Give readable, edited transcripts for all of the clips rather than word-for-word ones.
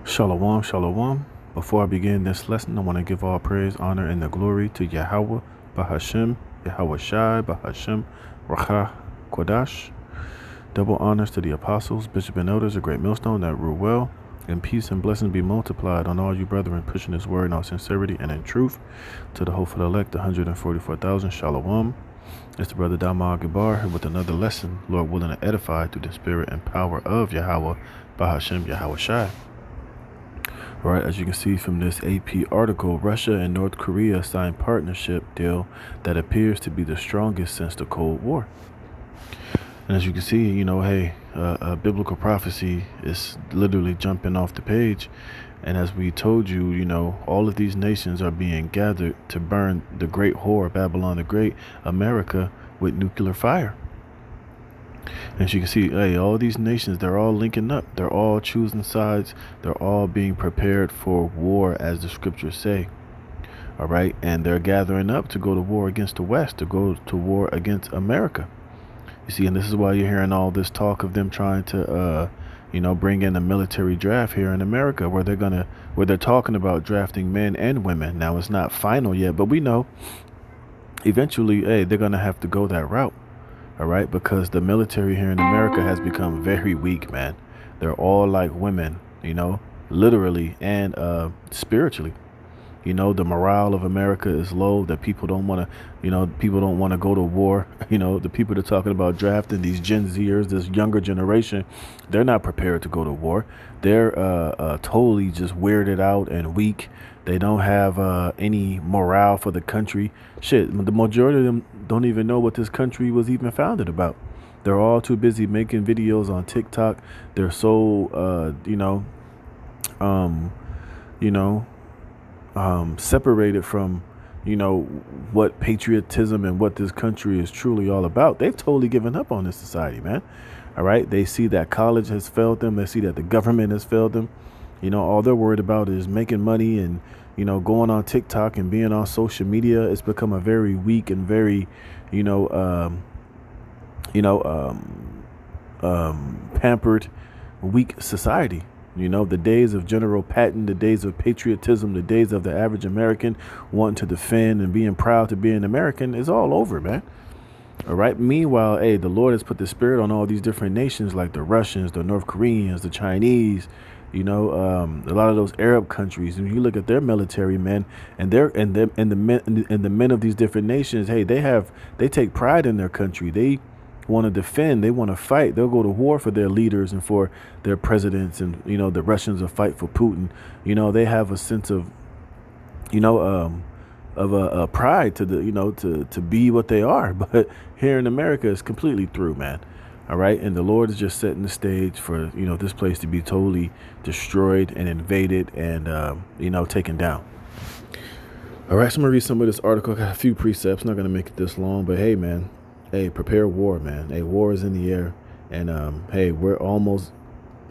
Shalom, shalom. Before I begin this lesson, I want to give all praise, honor, and the glory to Yahweh, Bahashem, Yahweh Shai, Bahashem, Racha, Kodash. Double honors to the apostles, bishop, and elders, a great millstone that rule well. And peace and blessings be multiplied on all you brethren, pushing this word in all sincerity and in truth. To the hopeful elect, 144,000, shalom. It's the brother Dama Gabar with another lesson, Lord willing to edify through the spirit and power of Yahweh, Bahashem, Yahweh Shai. All right, as you can see from this AP article, Russia and North Korea signed partnership deal that appears to be the strongest since the Cold War. And as you can see, biblical prophecy is literally jumping off the page. And as we told you, all of these nations are being gathered to burn the great whore, Babylon the Great, America, with nuclear fire. As you can see, all these nations, they're all linking up. They're all choosing sides. They're all being prepared for war, as the scriptures say. All right. And they're gathering up to go to war against the West, to go to war against America. You see, and this is why you're hearing all this talk of them trying to, bring in a military draft here in America, where they're talking about drafting men and women. Now, it's not final yet, but we know eventually, they're going to have to go that route. All right, because the military here in America has become very weak, man. They're all like women, literally and spiritually. The morale of America is low, that people don't want to, go to war. The people that are talking about drafting these Gen Zers, this younger generation, they're not prepared to go to war. They're totally just weirded out and weak. They don't have any morale for the country. Shit, the majority of them don't even know what this country was even founded about. They're all too busy making videos on TikTok. They're so, separated from, what patriotism and what this country is truly all about. They've totally given up on this society, man. All right. They see that college has failed them. They see that the government has failed them. All they're worried about is making money and, going on TikTok and being on social media. It's become a very weak and very, pampered, weak society. The days of General Patton, the days of patriotism, the days of the average American wanting to defend and being proud to be an American is all over, man. All right. Meanwhile, the Lord has put the spirit on all these different nations, like the Russians, the North Koreans, the Chinese, a lot of those Arab countries. And you look at their military men and the men of these different nations. Hey, they take pride in their country. They want to defend. They want to fight. They'll go to war for their leaders and for their presidents. And, the Russians will fight for Putin. They have a sense of, a pride to be what they are. But here in America, it's completely through, man. All right. And the Lord is just setting the stage for, this place to be totally destroyed and invaded and, taken down. All right. So I'm going to read some of this article. I got a few precepts. Not going to make it this long, but hey, man. Hey, prepare war, man. Hey, war is in the air. And, hey, we're almost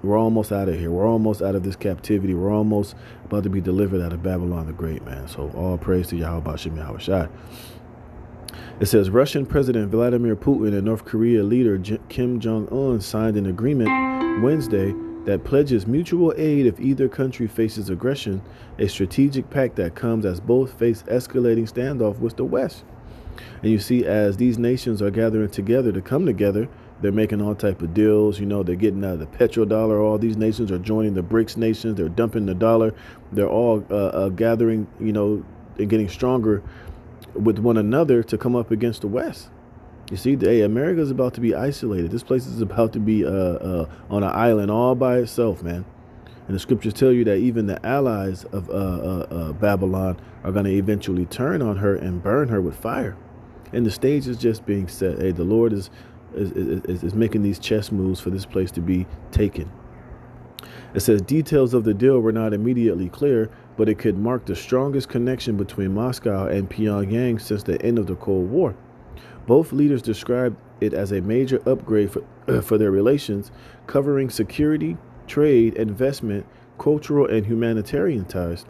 out of here. We're almost out of this captivity. We're almost about to be delivered out of Babylon the Great, man. So all praise to Yahweh Bashem Yahweh Shai. It says Russian President Vladimir Putin and North Korea leader Kim Jong-un signed an agreement Wednesday that pledges mutual aid if either country faces aggression, a strategic pact that comes as both face escalating standoff with the West. And you see, as these nations are gathering together to come together, they're making all type of deals. They're getting out of the petrodollar. All these nations are joining the BRICS nations. They're dumping the dollar. They're all gathering, and getting stronger with one another to come up against the West. You see, America is about to be isolated. This place is about to be on an island all by itself, man. And the scriptures tell you that even the allies of Babylon are going to eventually turn on her and burn her with fire. And the stage is just being set. Hey, the Lord is making these chess moves for this place to be taken. It says details of the deal were not immediately clear, but it could mark the strongest connection between Moscow and Pyongyang since the end of the Cold War. Both leaders described it as a major upgrade for their relations, covering security, trade, investment, cultural, and humanitarian ties.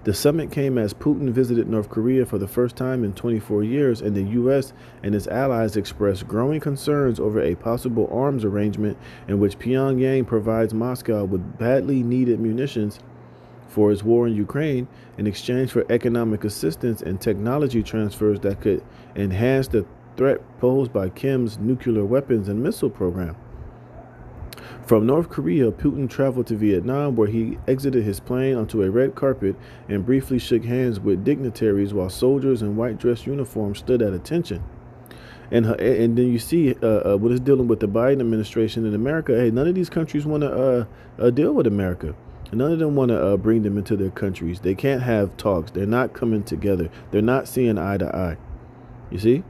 The summit came as Putin visited North Korea for the first time in 24 years, and the U.S. and its allies expressed growing concerns over a possible arms arrangement in which Pyongyang provides Moscow with badly needed munitions for its war in Ukraine in exchange for economic assistance and technology transfers that could enhance the threat posed by Kim's nuclear weapons and missile program. From North Korea, Putin traveled to Vietnam, where he exited his plane onto a red carpet and briefly shook hands with dignitaries while soldiers in white dress uniforms stood at attention. And then you see what is dealing with the Biden administration in America. Hey, none of these countries want to deal with America. None of them want to bring them into their countries. They can't have talks. They're not coming together. They're not seeing eye to eye. You see?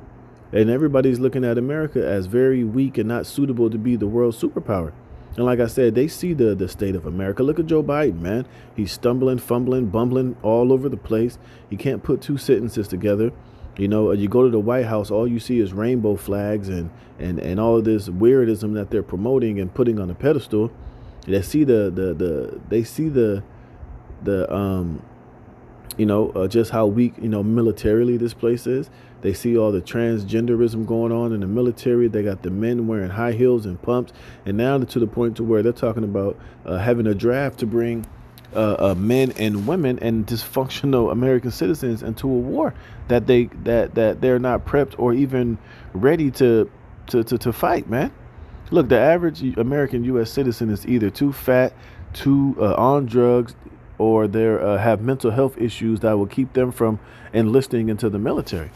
And everybody's looking at America as very weak and not suitable to be the world superpower. And like I said, they see the state of America. Look at Joe Biden, man. He's stumbling, fumbling, bumbling all over the place. He can't put two sentences together. You know, you go to the White House, all you see is rainbow flags and all of this weirdism that they're promoting and putting on a pedestal. They see just how weak, militarily this place is. They see all the transgenderism going on in the military. They got the men wearing high heels and pumps. And now to the point to where they're talking about having a draft to bring men and women and dysfunctional American citizens into a war that they're not prepped or even ready to fight, man. Look, the average American U.S. citizen is either too fat, too on drugs, or they have mental health issues that will keep them from enlisting into the military.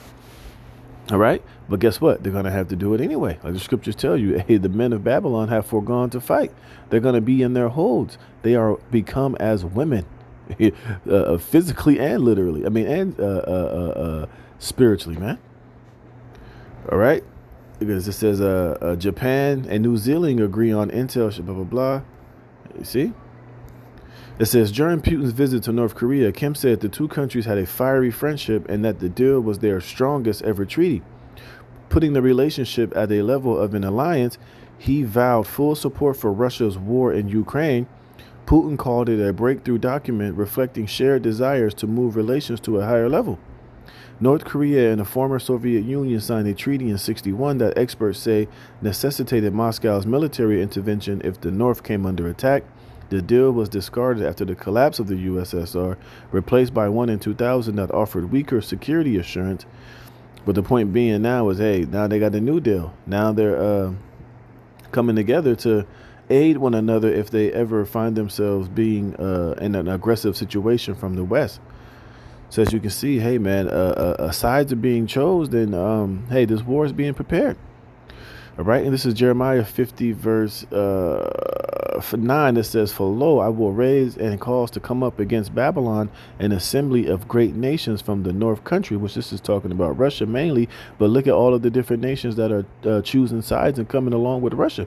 All right. But guess what? They're going to have to do it anyway. Like the scriptures tell you, hey, the men of Babylon have foregone to fight. They're going to be in their holds. They are become as women, physically and literally. I mean, and spiritually, man. All right. Because it says Japan and New Zealand agree on intel, blah, blah, blah. You see? It says, during Putin's visit to North Korea, Kim said the two countries had a fiery friendship and that the deal was their strongest ever treaty. Putting the relationship at a level of an alliance, he vowed full support for Russia's war in Ukraine. Putin called it a breakthrough document reflecting shared desires to move relations to a higher level. North Korea and the former Soviet Union signed a treaty in 1961 that experts say necessitated Moscow's military intervention if the North came under attack. The deal was discarded after the collapse of the USSR, replaced by one in 2000 that offered weaker security assurance. But the point being now is, hey, now they got a new deal. Now they're coming together to aid one another if they ever find themselves being in an aggressive situation from the West. So as you can see, hey, man, sides are being chosen, and hey, this war is being prepared. All right, and this is Jeremiah 50, verse 9. It says, for lo, I will raise and cause to come up against Babylon an assembly of great nations from the north country, which this is talking about Russia mainly. But look at all of the different nations that are choosing sides and coming along with Russia.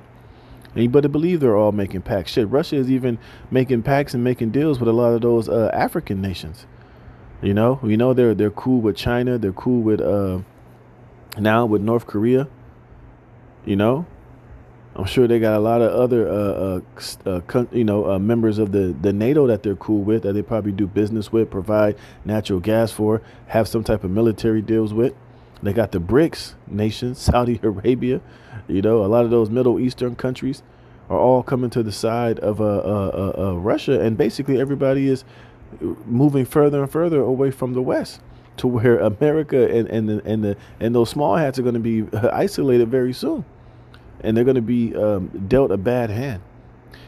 And you better believe they're all making pacts. Shit, Russia is even making pacts and making deals with a lot of those African nations. You know, they're cool with China. They're cool with now with North Korea. You know, I'm sure they got a lot of other, members of the NATO that they're cool with, that they probably do business with, provide natural gas for, have some type of military deals with. They got the BRICS nations, Saudi Arabia, a lot of those Middle Eastern countries are all coming to the side of Russia. And basically everybody is moving further and further away from the West, to where America and those small hats are going to be isolated very soon. And they're going to be dealt a bad hand.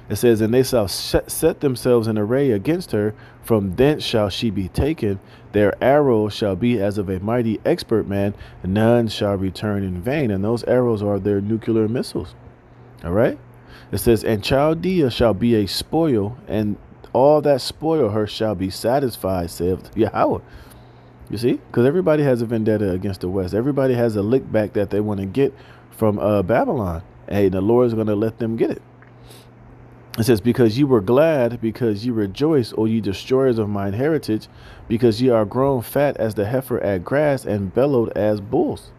It says, and they shall set themselves in array against her. From thence shall she be taken. Their arrows shall be as of a mighty expert man. None shall return in vain. And those arrows are their nuclear missiles. All right. It says, and Chaldea shall be a spoil, and all that spoil her shall be satisfied, saith Yahweh. You see, because everybody has a vendetta against the West. Everybody has a lick back that they want to get from Babylon. Hey, the Lord is going to let them get it. It says, because ye were glad, because ye rejoice, O ye destroyers of mine heritage, because ye are grown fat as the heifer at grass and bellowed as bulls.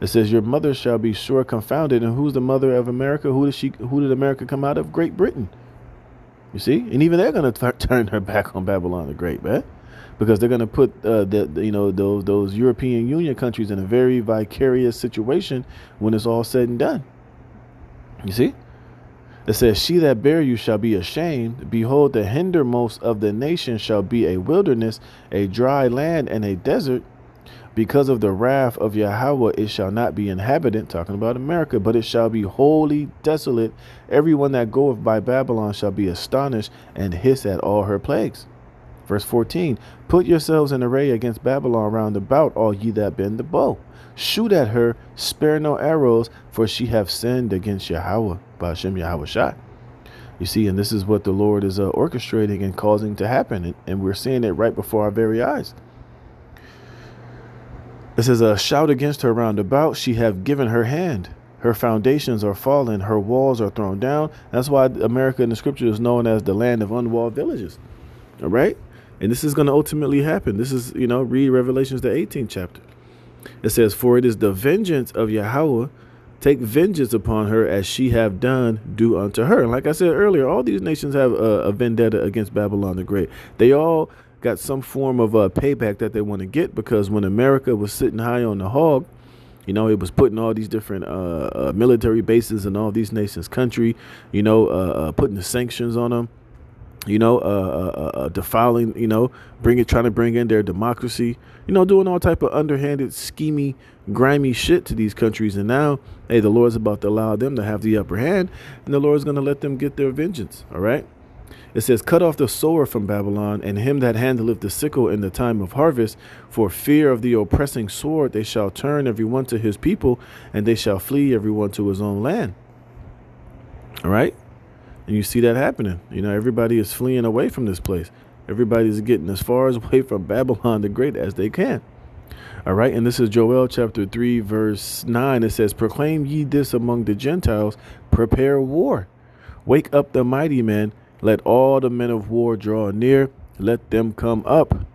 It says, your mother shall be sure confounded. And who's the mother of America? Who did America come out of? Great Britain. You see? And even they're going to turn her back on Babylon the Great, man. because they're going to put those European Union countries in a very vicarious situation when it's all said and done. You see? It says, she that bear you shall be ashamed. Behold, the hindermost of the nation shall be a wilderness, a dry land, and a desert. Because of the wrath of Yahweh, it shall not be inhabited, talking about America, but it shall be wholly desolate. Everyone that goeth by Babylon shall be astonished and hiss at all her plagues. Verse 14, put yourselves in array against Babylon round about, all ye that bend the bow. Shoot at her, spare no arrows, for she hath sinned against Yahweh, Ba'ashem Yahweh Shai. You see, and this is what the Lord is orchestrating and causing to happen, and we're seeing it right before our very eyes. It says, shout against her round about, she have given her hand. Her foundations are fallen, her walls are thrown down. That's why America in the scripture is known as the land of unwalled villages. All right? And this is going to ultimately happen. This is, read Revelations, the 18th chapter. It says, for it is the vengeance of Yahweh, take vengeance upon her as she have done, do unto her. And like I said earlier, all these nations have a vendetta against Babylon the Great. They all got some form of payback that they want to get, because when America was sitting high on the hog, it was putting all these different military bases in all these nations' country, putting the sanctions on them, defiling, trying to bring in their democracy, doing all type of underhanded, schemy, grimy shit to these countries. And now, hey, the Lord's about to allow them to have the upper hand, and the Lord's going to let them get their vengeance. All right. It says, cut off the sower from Babylon, and him that handleth the sickle in the time of harvest. For fear of the oppressing sword, they shall turn every one to his people, and they shall flee every one to his own land. All right. And you see that happening. Everybody is fleeing away from this place. Everybody's getting as far away from Babylon the Great as they can. All right. And this is Joel chapter 3, verse 9. It says, proclaim ye this among the Gentiles, prepare war. Wake up the mighty men. Let all the men of war draw near. Let them come up.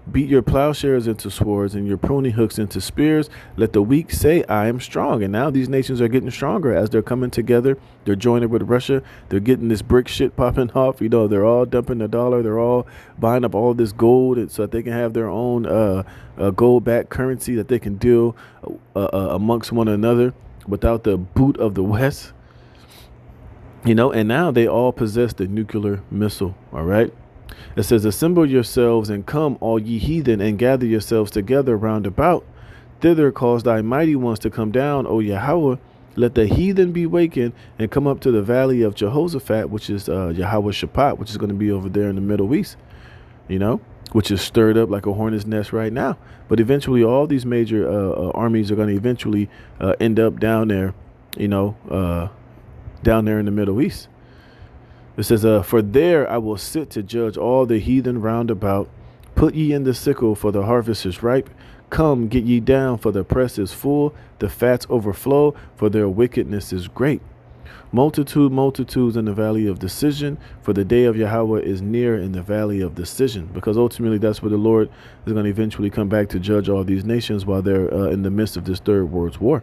Beat your plowshares into swords and your pruning hooks into spears. Let the weak say, I am strong. And now these nations are getting stronger as they're coming together. They're joining with Russia. They're getting this brick shit popping off. They're all dumping the dollar. They're all buying up all this gold so that they can have their own gold-backed currency that they can deal amongst one another without the boot of the West. And now they all possess the nuclear missile. All right. It says, assemble yourselves and come, all ye heathen, and gather yourselves together round about. Thither cause thy mighty ones to come down, O Yahweh. Let the heathen be wakened and come up to the valley of Jehoshaphat, which is Yahweh Shaphat, which is going to be over there in the Middle East, which is stirred up like a hornet's nest right now. But eventually all these major armies are going to eventually end up down there, down there in the Middle East. It says, for there I will sit to judge all the heathen round about. Put ye in the sickle, for the harvest is ripe. Come, get ye down, for the press is full. The fats overflow, for their wickedness is great. Multitudes in the valley of decision, for the day of Yahweh is near in the valley of decision. Because ultimately that's where the Lord is going to eventually come back to judge all these nations while they're in the midst of this third world war.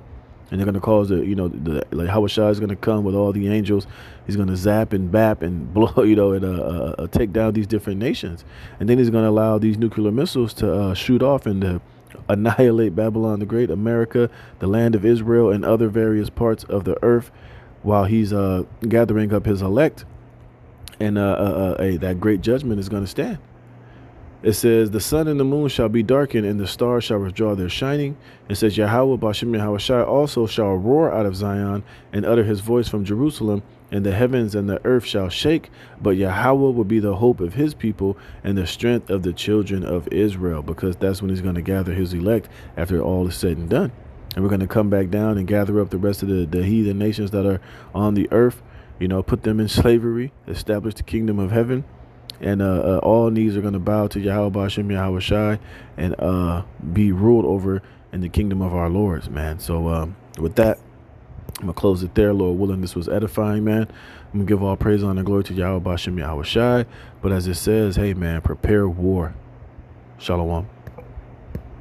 And they're going to cause Yahweh Shai is going to come with all the angels. He's going to zap and bap and blow, and take down these different nations. And then he's going to allow these nuclear missiles to shoot off and to annihilate Babylon the Great, America, the land of Israel, and other various parts of the earth, while he's gathering up his elect. And that great judgment is going to stand. It says, the sun and the moon shall be darkened, and the stars shall withdraw their shining. It says, Yahweh, Ba'ashem Yahweh Shai, also shall roar out of Zion and utter his voice from Jerusalem, and the heavens and the earth shall shake. But Yahweh will be the hope of his people and the strength of the children of Israel, because that's when he's going to gather his elect after all is said and done. And we're going to come back down and gather up the rest of the heathen nations that are on the earth, put them in slavery, establish the kingdom of heaven. And all knees are going to bow to Yahweh Ba'ashem Yahweh Shai and be ruled over in the kingdom of our lords, man. So with that, I'm going to close it there. Lord willing, this was edifying, man. I'm going to give all praise, honor, and glory to Yahweh Ba'ashem Yahweh Shai. But as it says, hey, man, prepare war. Shalom.